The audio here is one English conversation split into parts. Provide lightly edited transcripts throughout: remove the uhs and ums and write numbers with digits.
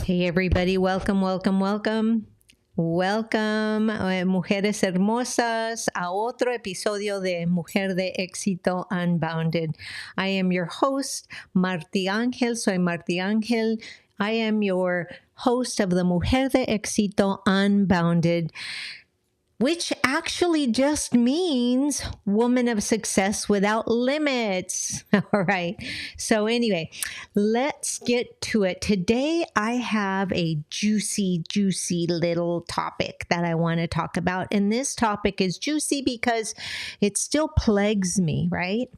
Hey everybody, welcome, welcome, welcome. Welcome, mujeres hermosas, a otro episodio de Mujer de Exito Unbounded. I am your host, Marti Angel. Soy Marti Angel. I am your host of the Mujer de Exito Unbounded, which actually just means woman of success without limits. All right. So anyway, let's get to it. Today, I have a juicy little topic that I want to talk about. And this topic is juicy because it still plagues me, right?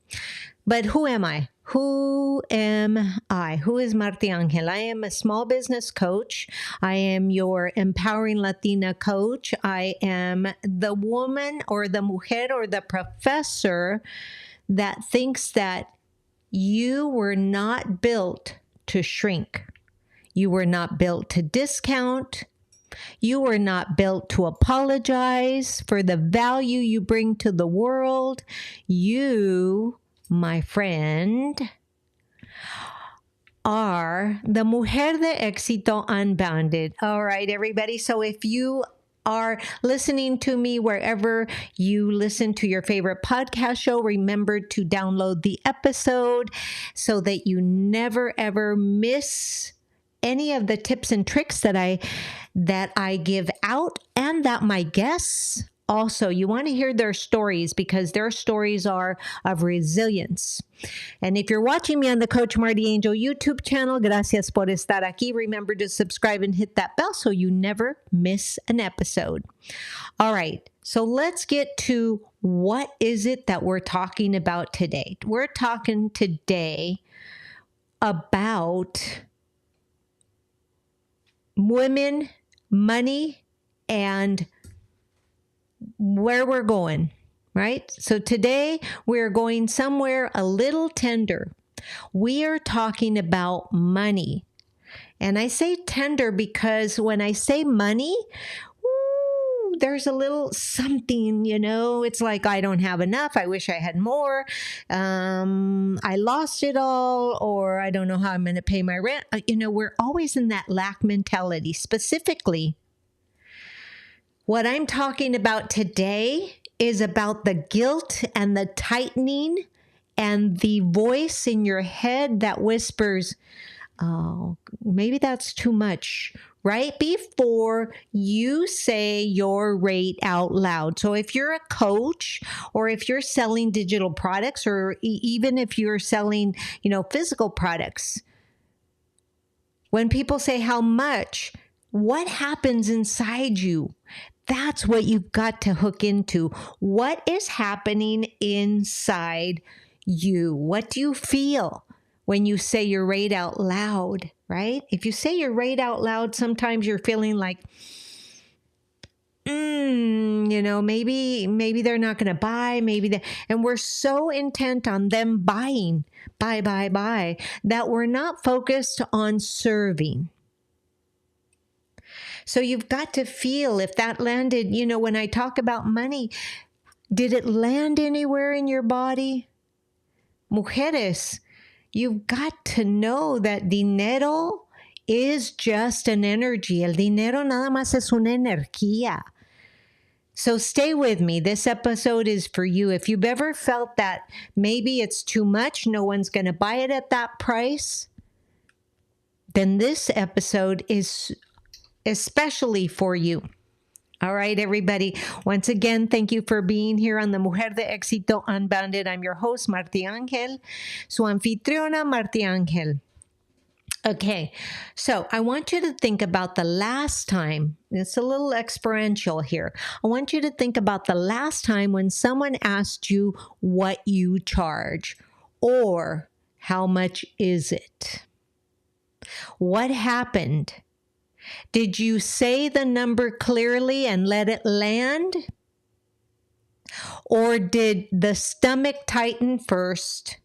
But who am I? Who am I? Who is Marti Angel? I am a small business coach. I am your empowering Latina coach. I am the woman or the mujer or the professor that thinks that you were not built to shrink. You were not built to discount. You were not built to apologize for the value you bring to the world. You, my friend, are the Mujer de Exito Unbounded. All right, everybody. So if you are listening to me wherever you listen to your favorite podcast show, remember to download the episode so that you never, ever miss any of the tips and tricks that I give out, and that my guests also, you want to hear their stories because their stories are of resilience. And if you're watching me on the Coach Marti Angel YouTube channel, gracias por estar aquí. Remember to subscribe and hit that bell so you never miss an episode. All right, so let's get to what is it that we're talking about today. We're talking today about women, money, and where we're going, right? So today we're going somewhere a little tender. We are talking about money. And I say tender because when I say money, there's a little something, it's like I don't have enough. I wish I had more. I lost it all, or I don't know how I'm going to pay my rent. We're always in that lack mentality. Specifically, what I'm talking about today is about the guilt and the tightening and the voice in your head that whispers, oh, maybe that's too much, right before you say your rate out loud. So if you're a coach, or if you're selling digital products, or even if you're selling, physical products, when people say how much, what happens inside you? That's what you've got to hook into. What is happening inside you? What do you feel when you say your rate out loud, right? If you say your rate out loud, sometimes you're feeling like, maybe they're not going to buy, and we're so intent on them buying, buy, that we're not focused on serving. So you've got to feel if that landed, when I talk about money, did it land anywhere in your body? Mujeres, you've got to know that dinero is just an energy. El dinero nada más es una energía. So stay with me. This episode is for you. If you've ever felt that maybe it's too much, no one's going to buy it at that price, then this episode is especially for you. All right, everybody. Once again, thank you for being here on the Mujer de Exito Unbounded. I'm your host, Marti Angel, su anfitriona, Marti Angel. Okay, so I want you to think about the last time. It's a little experiential here. I want you to think about the last time when someone asked you what you charge, or how much is it? What happened? Did you say the number clearly and let it land? Or did the stomach tighten first?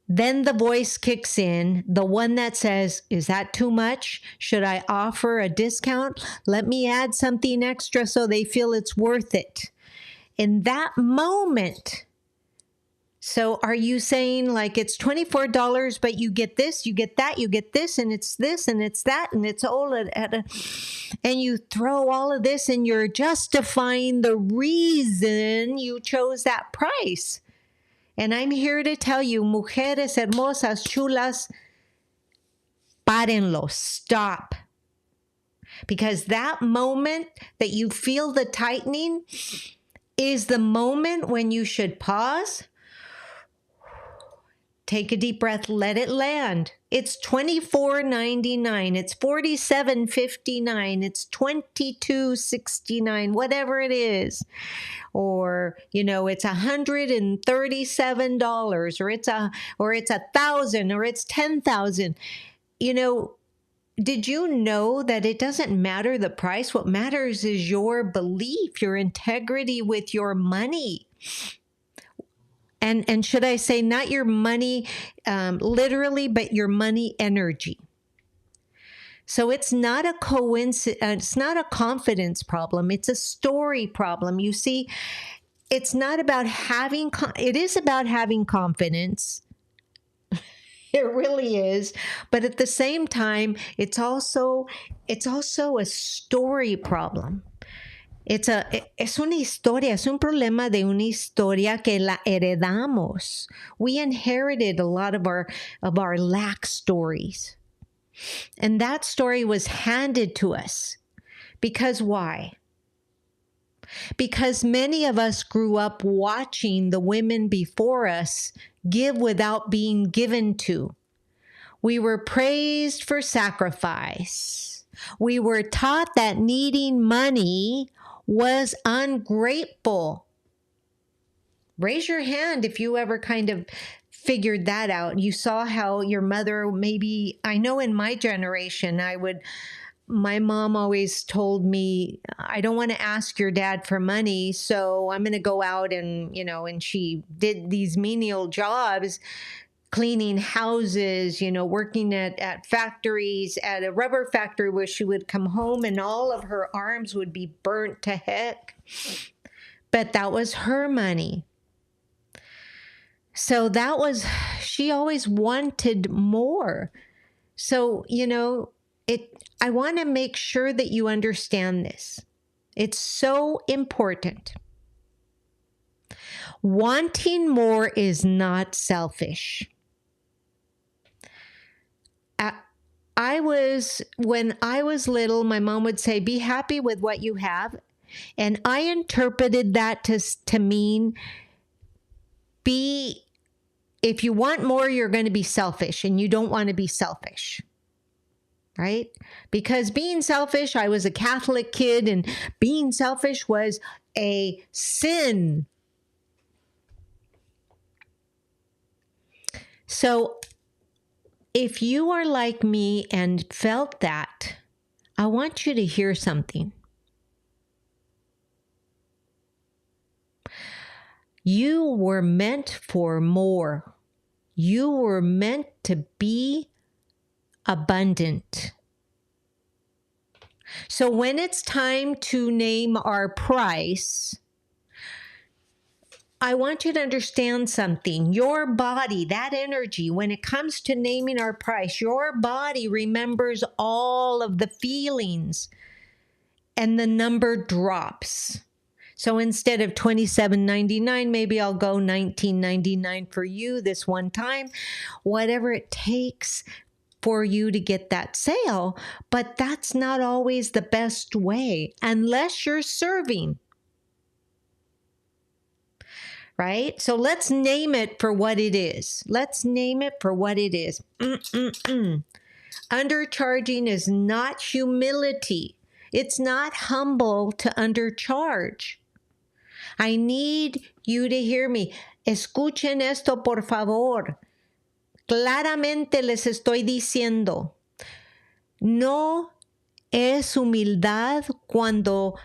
Then the voice kicks in, the one that says, is that too much? Should I offer a discount? Let me add something extra so they feel it's worth it. In that moment, So are you saying like it's $24, but you get this, you get that, you get this, and it's this, and it's that, and it's all and you throw all of this and you're justifying the reason you chose that price. And I'm here to tell you, mujeres hermosas, chulas, párenlo, stop. Because that moment that you feel the tightening is the moment when you should pause, take a deep breath, let it land. It's $24.99, it's $47.59, it's $22.69, whatever it is. Or, you know, it's $137, or it's $1,000, or it's $10,000. You know, did you know that it doesn't matter the price? What matters is your belief, your integrity with your money. And should I say not your money literally, but your money energy. So it's not a coincidence. It's not a confidence problem. It's a story problem. You see, it's not about having. It is about having confidence. It really is. But at the same time, it's also a story problem. Es una historia, es un problema de una historia que la heredamos. We inherited a lot of our lack stories. And that story was handed to us. Because why? Because many of us grew up watching the women before us give without being given to. We were praised for sacrifice. We were taught that needing money was ungrateful. Raise your hand if you ever kind of figured that out. You saw how your mother, maybe, I know in my generation, my mom always told me, I don't want to ask your dad for money, so I'm going to go out and, you know, and she did these menial jobs, cleaning houses, you know, working at factories, at a rubber factory where she would come home and all of her arms would be burnt to heck. But that was her money. So she always wanted more. So, you know, I want to make sure that you understand this. It's so important. Wanting more is not selfish. When I was little, my mom would say, be happy with what you have. And I interpreted that to mean if you want more, you're going to be selfish, and you don't want to be selfish. Right? Because being selfish, I was a Catholic kid, and being selfish was a sin. So if you are like me and felt that, I want you to hear something. You were meant for more. You were meant to be abundant. So when it's time to name our price, I want you to understand something. Your body, that energy, when it comes to naming our price, your body remembers all of the feelings and the number drops. So instead of $27.99, maybe I'll go $19.99 for you this one time, whatever it takes for you to get that sale. But that's not always the best way unless you're serving. Right? So let's name it for what it is. Let's name it for what it is. Undercharging is not humility. It's not humble to undercharge. I need you to hear me. Escuchen esto, por favor. Claramente les estoy diciendo, no es humildad cuando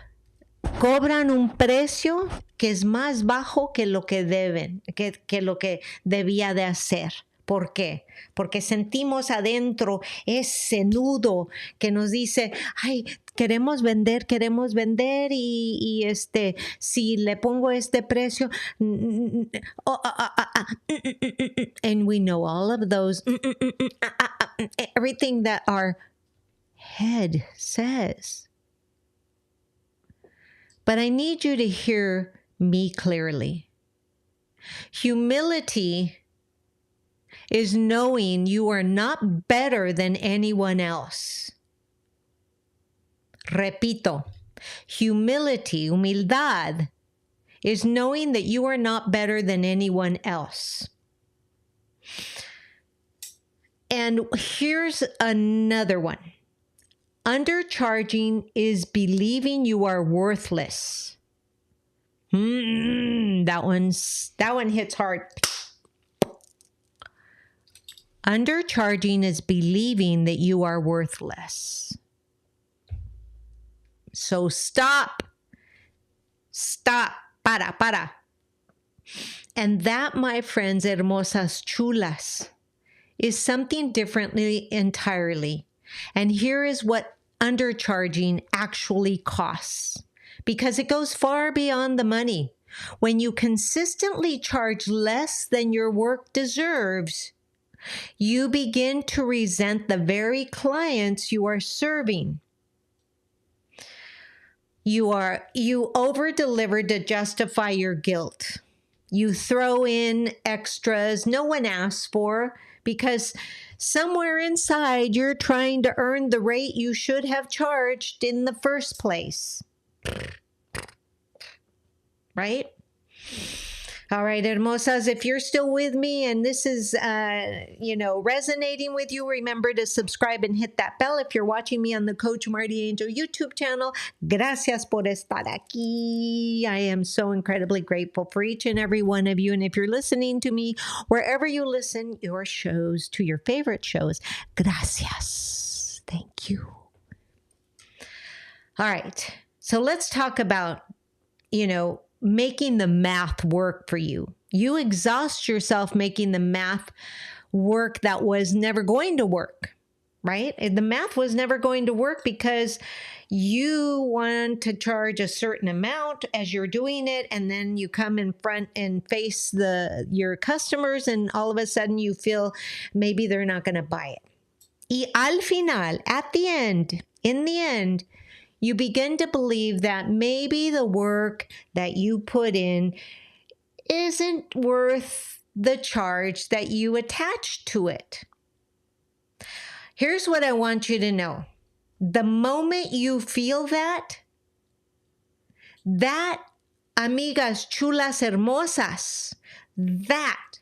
cobran un precio que es más bajo que lo que deben, que lo que debía de hacer. ¿Por qué? Porque sentimos adentro ese nudo que nos dice, ay, queremos vender y si le pongo este precio, and we know all of those, everything that our head says. But I need you to hear me clearly. Humility is knowing you are not better than anyone else. Repito, humildad, is knowing that you are not better than anyone else. And here's another one. Undercharging is believing you are worthless. That one hits hard. Undercharging is believing that you are worthless. So stop. Para. And that, my friends, hermosas chulas, is something differently entirely. And here is what undercharging actually costs, because it goes far beyond the money. When you consistently charge less than your work deserves, you begin to resent the very clients you are serving. You over-deliver to justify your guilt. You throw in extras no one asked for because somewhere inside you're trying to earn the rate you should have charged in the first place. Right? All right, hermosas, if you're still with me and this is, resonating with you, remember to subscribe and hit that bell. If you're watching me on the Coach Marti Angel YouTube channel, gracias por estar aquí. I am so incredibly grateful for each and every one of you. And if you're listening to me, wherever you listen your shows, to your favorite shows, gracias. Thank you. All right, so let's talk about, making the math work for you. You exhaust yourself making the math work that was never going to work, right? The math was never going to work because you want to charge a certain amount as you're doing it, and then you come in front and face your customers, and all of a sudden you feel maybe they're not going to buy it. Y al final, in the end, you begin to believe that maybe the work that you put in isn't worth the charge that you attach to it. Here's what I want you to know. The moment you feel that, amigas chulas hermosas, that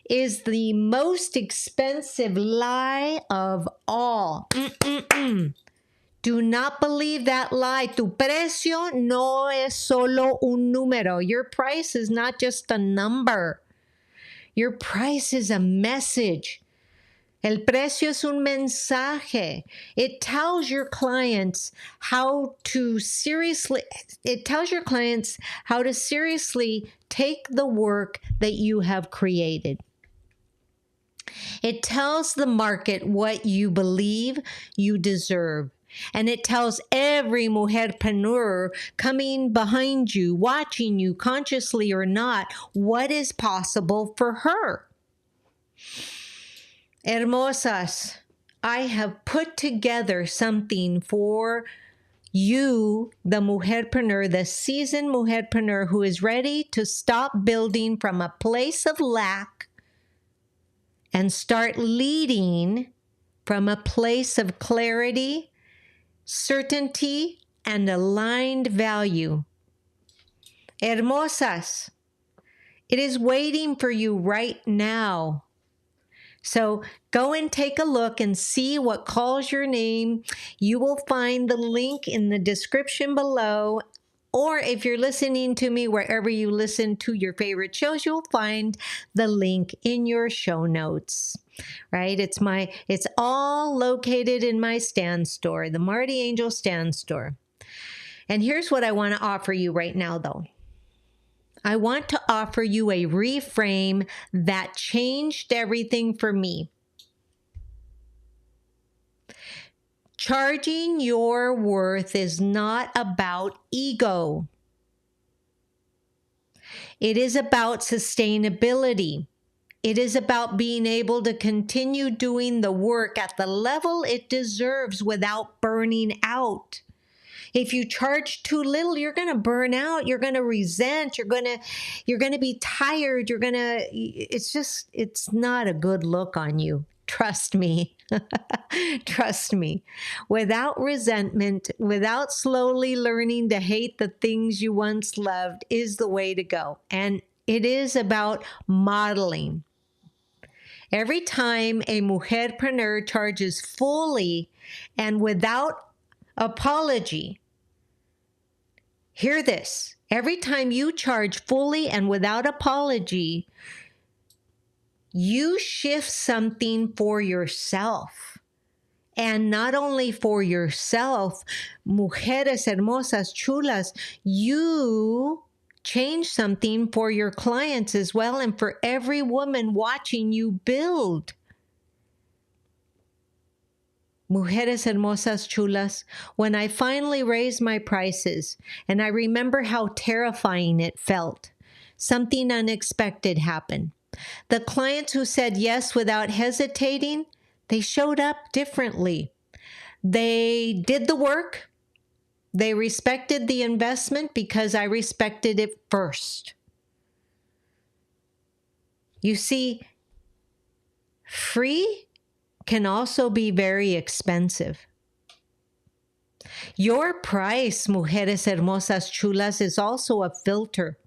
is the most expensive lie of all. Do not believe that lie. Tu precio no es solo un número. Your price is not just a number. Your price is a message. El precio es un mensaje. It tells your clients how to seriously take the work that you have created. It tells the market what you believe you deserve. And it tells every mujerpreneur coming behind you, watching you consciously or not, what is possible for her. Hermosas, I have put together something for you, the mujerpreneur, the seasoned mujerpreneur who is ready to stop building from a place of lack and start leading from a place of clarity, certainty, and aligned value. Hermosas, it is waiting for you right now. So go and take a look and see what calls your name. You will find the link in the description below. Or if you're listening to me wherever you listen to your favorite shows, you'll find the link in your show notes. Right? It's all located in my stand store, the Marti Angel stand store. And here's what I want to offer you right now, though. I want to offer you a reframe that changed everything for me. Charging your worth is not about ego. It is about sustainability. It is about being able to continue doing the work at the level it deserves without burning out. If you charge too little, you're going to burn out. You're going to resent. You're going to be tired. It's not a good look on you. Trust me. Trust me. Without resentment, without slowly learning to hate the things you once loved is the way to go. And it is about modeling. Every time a mujerpreneur charges fully and without apology, hear this. Every time you charge fully and without apology, you shift something for yourself. And not only for yourself, mujeres hermosas, chulas, you change something for your clients as well and for every woman watching you build. Mujeres hermosas, chulas, when I finally raised my prices, and I remember how terrifying it felt, something unexpected happened. The clients who said yes without hesitating, they showed up differently. They did the work. They respected the investment because I respected it first. You see, free can also be very expensive. Your price, mujeres hermosas, chulas, is also a filter.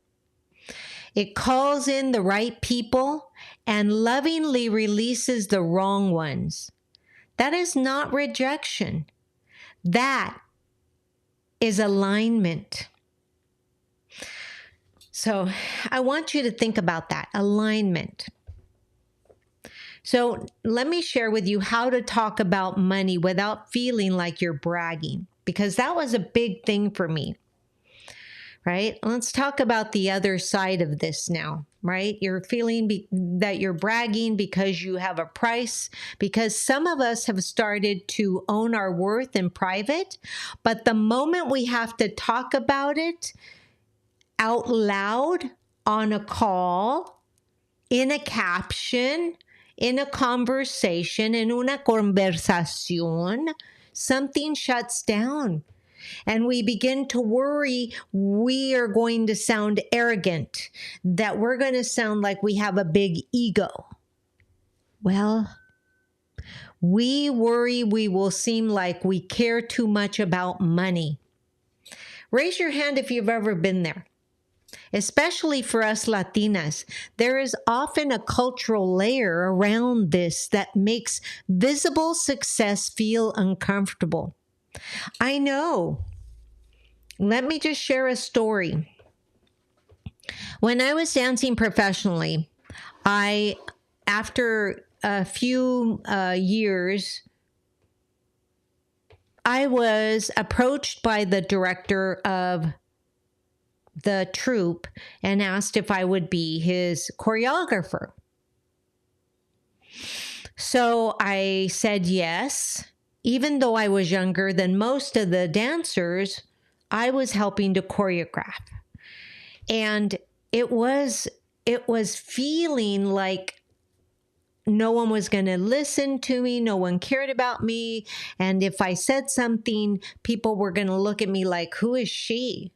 It calls in the right people and lovingly releases the wrong ones. That is not rejection. That is alignment. So I want you to think about that, alignment. So let me share with you how to talk about money without feeling like you're bragging, because that was a big thing for me, right? Let's talk about the other side of this now, right? You're feeling that you're bragging because you have a price, because some of us have started to own our worth in private, but the moment we have to talk about it out loud on a call, in a caption, in a conversation, en una conversación, something shuts down. And we begin to worry we are going to sound arrogant, that we're going to sound like we have a big ego. Well, we worry we will seem like we care too much about money. Raise your hand if you've ever been there. Especially for us Latinas, there is often a cultural layer around this that makes visible success feel uncomfortable. I know. Let me just share a story. When I was dancing professionally, after a few years, I was approached by the director of the troupe and asked if I would be his choreographer. So I said yes. Even though I was younger than most of the dancers, I was helping to choreograph. And it was feeling like no one was going to listen to me. No one cared about me. And if I said something, people were going to look at me like, who is she?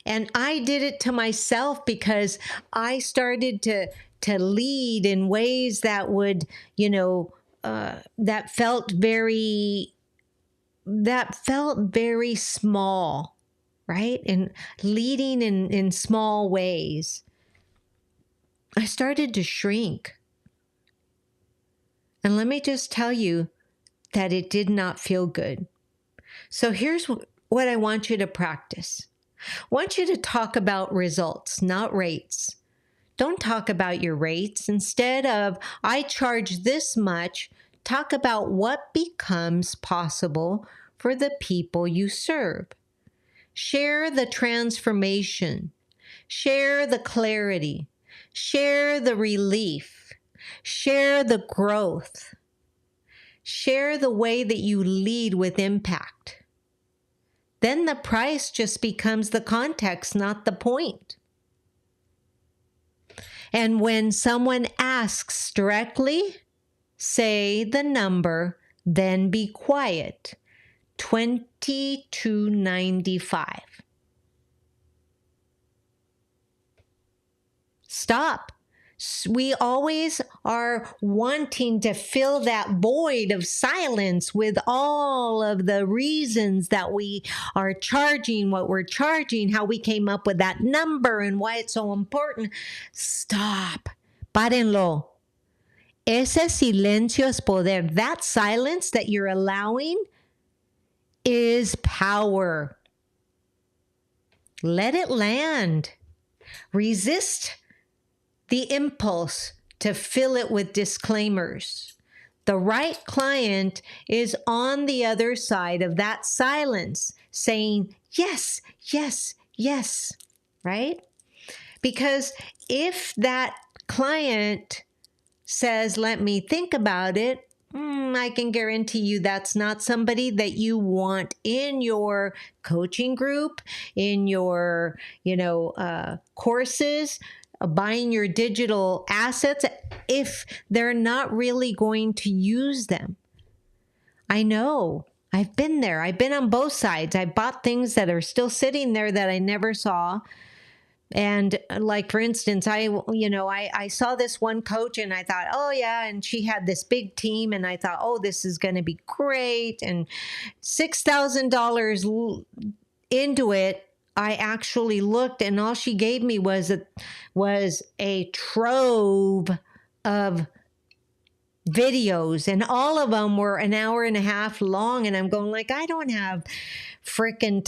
And I did it to myself because I started to lead in ways that would, that felt very small, right? And leading in small ways. I started to shrink. And let me just tell you that it did not feel good. So here's what I want you to practice. I want you to talk about results, not rates. Don't talk about your rates. Instead of, I charge this much, talk about what becomes possible for the people you serve. Share the transformation. Share the clarity. Share the relief. Share the growth. Share the way that you lead with impact. Then the price just becomes the context, not the point. And when someone asks directly, say the number, then be quiet. $22.95. Stop. We always are wanting to fill that void of silence with all of the reasons that we are charging what we're charging, how we came up with that number and why it's so important. Stop. Párenlo. Ese silencio es poder. That silence that you're allowing is power. Let it land. Resist the impulse to fill it with disclaimers. The right client is on the other side of that silence saying, yes, yes, yes, right? Because if that client says, let me think about it, I can guarantee you that's not somebody that you want in your coaching group, in your, courses, buying your digital assets, if they're not really going to use them. I know. I've been there. I've been on both sides. I bought things that are still sitting there that I never saw. And like, for instance, I saw this one coach and I thought, oh yeah. And she had this big team and I thought, oh, this is going to be great. And $6,000 into it, I actually looked and all she gave me was a trove of videos, and all of them were an hour and a half long. And I'm going like, I don't have the freaking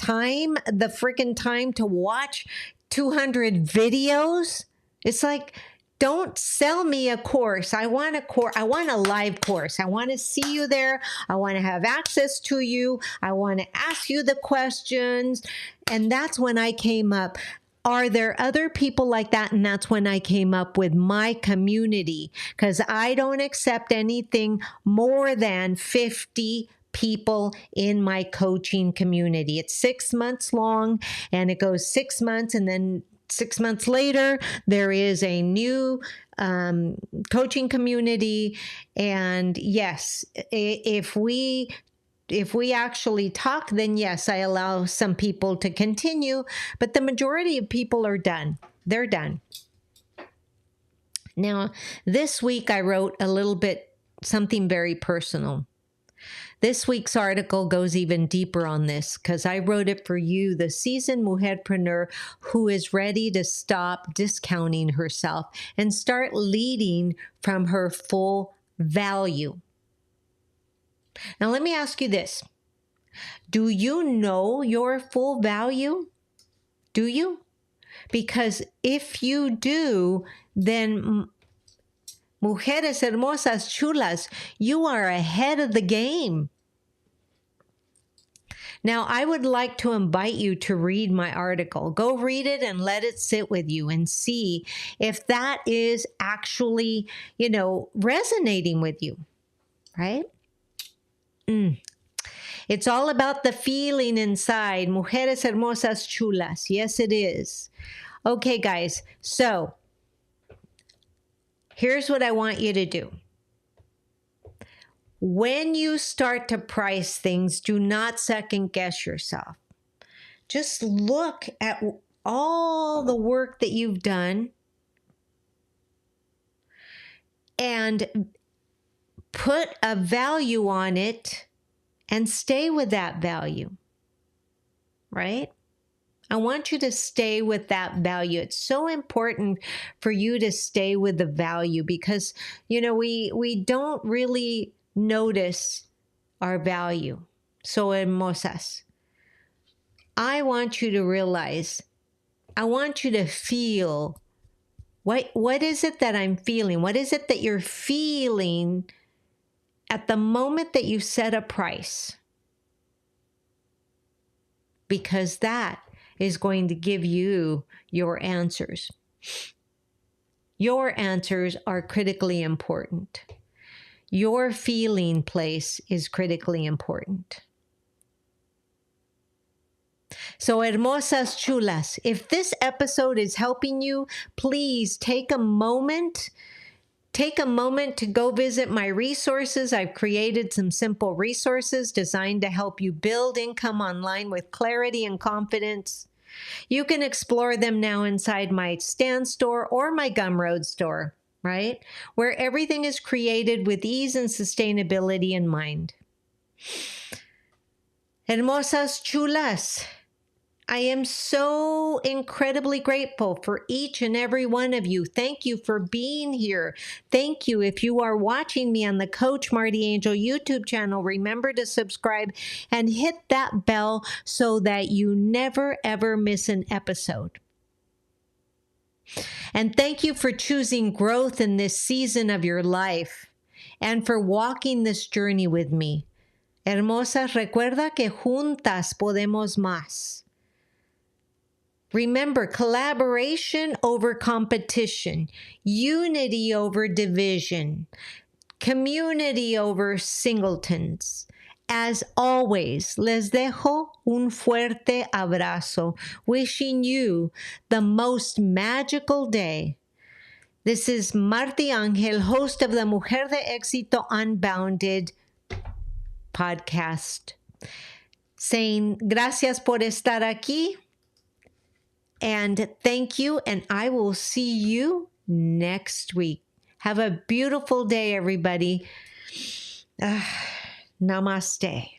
time to watch 200 videos. It's like, don't sell me a course. I want a course. I want a live course. I want to see you there. I want to have access to you. I want to ask you the questions. And that's when I came up. Are there other people like that? And that's when I came up with my community, because I don't accept anything more than 50 people in my coaching community. It's 6 months long and it goes 6 months, and then 6 months later, there is a new coaching community. And yes, if we actually talk, then yes, I allow some people to continue, but the majority of people are done. They're done. Now, this week I wrote a little bit, something very personal. This week's article goes even deeper on this because I wrote it for you, the seasoned mujerpreneur who is ready to stop discounting herself and start leading from her full value. Now, let me ask you this. Do you know your full value? Do you? Because if you do, then Mujeres hermosas, chulas, you are ahead of the game. Now, I would like to invite you to read my article. Go read it and let it sit with you and see if that is actually, resonating with you, right? It's all about the feeling inside. Mujeres hermosas, chulas. Yes, it is. Okay, guys. So here's what I want you to do. When you start to price things, do not second guess yourself. Just look at all the work that you've done and put a value on it and stay with that value, right? I want you to stay with that value. It's so important for you to stay with the value because, we don't really notice our value. So, hermosas, I want you to realize, I want you to feel, what is it that I'm feeling? What is it that you're feeling at the moment that you set a price? because that is going to give you your answers. Your answers are critically important. Your feeling place is critically important. So, hermosas chulas, if this episode is helping you, please take a moment to go visit my resources. I've created some simple resources designed to help you build income online with clarity and confidence. You can explore them now inside my Stand store or my Gumroad store, right? Where everything is created with ease and sustainability in mind. Hermosas chulas, I am so incredibly grateful for each and every one of you. Thank you for being here. Thank you. If you are watching me on the Coach Marti Angel YouTube channel, remember to subscribe and hit that bell so that you never, ever miss an episode. And thank you for choosing growth in this season of your life and for walking this journey with me. Hermosas, recuerda que juntas podemos más. Remember, collaboration over competition, unity over division, community over singletons. As always, les dejo un fuerte abrazo, wishing you the most magical day. This is Marti Angel, host of the Mujer de Exito Unbounded podcast, saying gracias por estar aquí. And thank you, and I will see you next week. Have a beautiful day, everybody. Namaste.